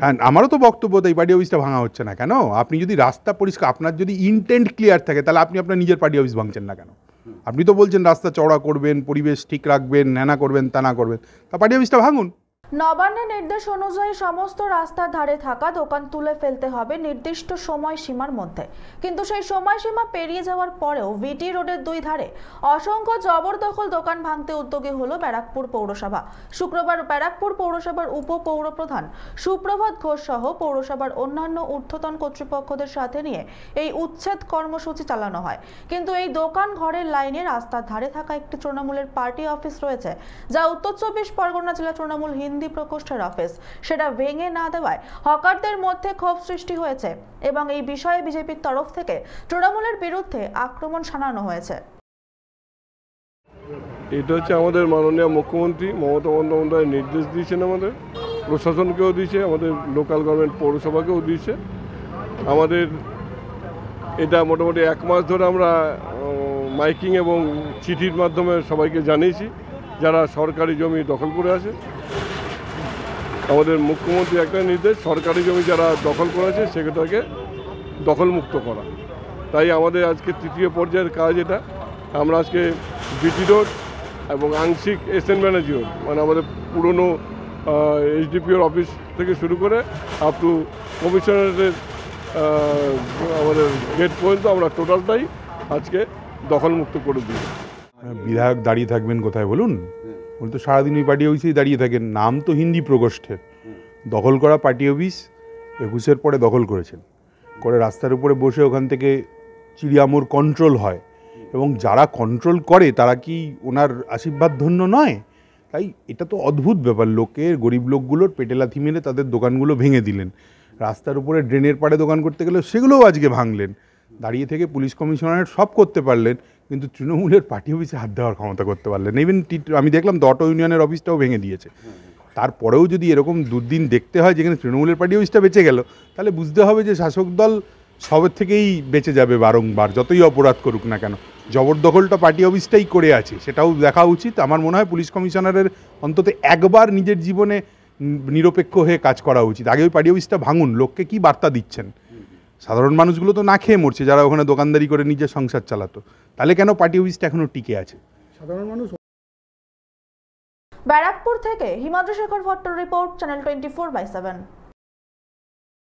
হ্যাঁ, আমারও তো বক্তব্য এই পার্টি অফিসটা ভাঙা হচ্ছে না কেন? আপনি যদি রাস্তা পরিষ্কার, আপনার যদি ইন্টেন্ট ক্লিয়ার থাকে, তাহলে আপনি আপনার নিজের পার্টি অফিস ভাঙছেন না কেন? আপনি তো বলছেন রাস্তা চওড়া করবেন, পরিবেশ ঠিক রাখবেন, ন্যানা করবেন, তানা করবেন, তা পার্টি অফিসটা ভাঙুন। নবান্নের নির্দেশ অনুযায়ী সমস্ত রাস্তার ধারে থাকা দোকান তুলে ফেলতে হবে নির্দিষ্ট সময়সীমার মধ্যে, কিন্তু সেই সময়সীমা পেরিয়ে যাওয়ার পরেও ভিটি রোডের দুই ধারে অসংখ্য জবরদখল দোকান ভাঙতে উদ্যোগী হলো ব্যারাকপুর পৌরসভা। শুক্রবার ব্যারাকপুর পৌরসভার উপপৌরপ্রধান সুপ্রভাত ঘোষ সহ পৌরসভার অন্যান্য ঊর্ধ্বতন কর্তৃপক্ষদের সাথে নিয়ে এই উচ্ছেদ কর্মসূচি চালানো হয়। কিন্তু এই দোকান ঘরের লাইনে রাস্তার ধারে থাকা একটি তৃণমূলের পার্টি অফিস রয়েছে, যা উত্তর 24 পরগনা জেলা তৃণমূল হিন্দি প্রকোষ্ঠের অফিস, সেটা ভেঙে না দেওয়ায় হকারদের মধ্যে ক্ষোভ সৃষ্টি হয়েছে এবং এই বিষয়ে বিজেপির তরফ থেকে তৃণমূলের বিরুদ্ধে আক্রমণ শানানো হয়েছে। এটা হচ্ছে আমাদের মাননীয় মুখ্যমন্ত্রী মমতা বন্দ্যোপাধ্যায় নির্দেশ দিয়েছেন, আমাদের প্রশাসনকেও দিয়েছে, আমাদের লোকাল গভর্নমেন্ট পৌরসভাকেও দিয়েছে। আমাদের এটা মোটামুটি 1 মাস ধরে আমরা মাইকিং এবং চিঠির মাধ্যমে সবাইকে জানিয়েছি যারা সরকারি জমি দখল করে আছে। আমাদের মুখ্যমন্ত্রী একটা নির্দেশ, সরকারি জমি যারা দখল করেছে সেটাকে দখলমুক্ত করা। তাই আমাদের আজকে তৃতীয় পর্যায়ের কাজ এটা। আমরা আজকে বিটি রোড এবং আংশিক এসএন ব্যানার্জি রোড, মানে আমাদের পুরনো এইচডিপিওর অফিস থেকে শুরু করে আপ টু কমিশনারের আমাদের গেট পর্যন্ত আমরা টোটালটাই আজকে দখলমুক্ত করে দিই। বিধায়ক দাঁড়িয়ে থাকবেন কোথায় বলুন? উনি তো সারাদিন ওই পার্টি অফিসেই দাঁড়িয়ে থাকেন। নাম তো হিন্দি প্রকোষ্ঠের। দখল করা পার্টি অফিস 21-এর পরে দখল করেছেন, করে রাস্তার উপরে বসে ওখান থেকে চিড়িয়ামোর কন্ট্রোল হয়, এবং যারা কন্ট্রোল করে তারা কি ওনার আশীর্বাদ ধন্য নয়? তাই এটা তো অদ্ভুত ব্যাপার। লোকের, গরিব লোকগুলোর পেটে লাথি মেরে তাদের দোকানগুলো ভেঙে দিলেন। রাস্তার উপরে ড্রেনের পাড়ে দোকান করতে গেলে সেগুলোও আজকে ভাঙলেন। দাঁড়িয়ে থেকে পুলিশ কমিশনারের সব করতে পারলেন, কিন্তু তৃণমূলের পার্টি অফিসে হাত দেওয়ার ক্ষমতা করতে পারলেন। ইভেন আমি দেখলাম অটো ইউনিয়নের অফিসটাও ভেঙে দিয়েছে। তারপরেও যদি এরকম দুর্দিন দেখতে হয় যেখানে তৃণমূলের পার্টি অফিসটা বেঁচে গেল, তাহলে বুঝতে হবে যে শাসক দল সবের থেকেই বেঁচে যাবে বারংবার, যতই অপরাধ করুক না কেন। জবরদখলটা পার্টি অফিসটাই করে আছে, সেটাও দেখা উচিত। আমার মনে হয় পুলিশ কমিশনারের অন্তত একবার নিজের জীবনে নিরপেক্ষ হয়ে কাজ করা উচিত। আগে ওই পার্টি অফিসটা ভাঙুন। লোককে কি বার্তা দিচ্ছেন? সাধারণ মানুষগুলো তো না খেয়ে মরছে যারা ওখানে দোকানদারি করে নিজের সংসার চালাতো। তাহলে কেন পার্টি অফিসটা এখনো টিকে আছে? সাধারণ মানুষ। ব্যারাকপুর থেকে হিমাদ্রি শেখর ভট্টর রিপোর্ট, চ্যানেল 24/7।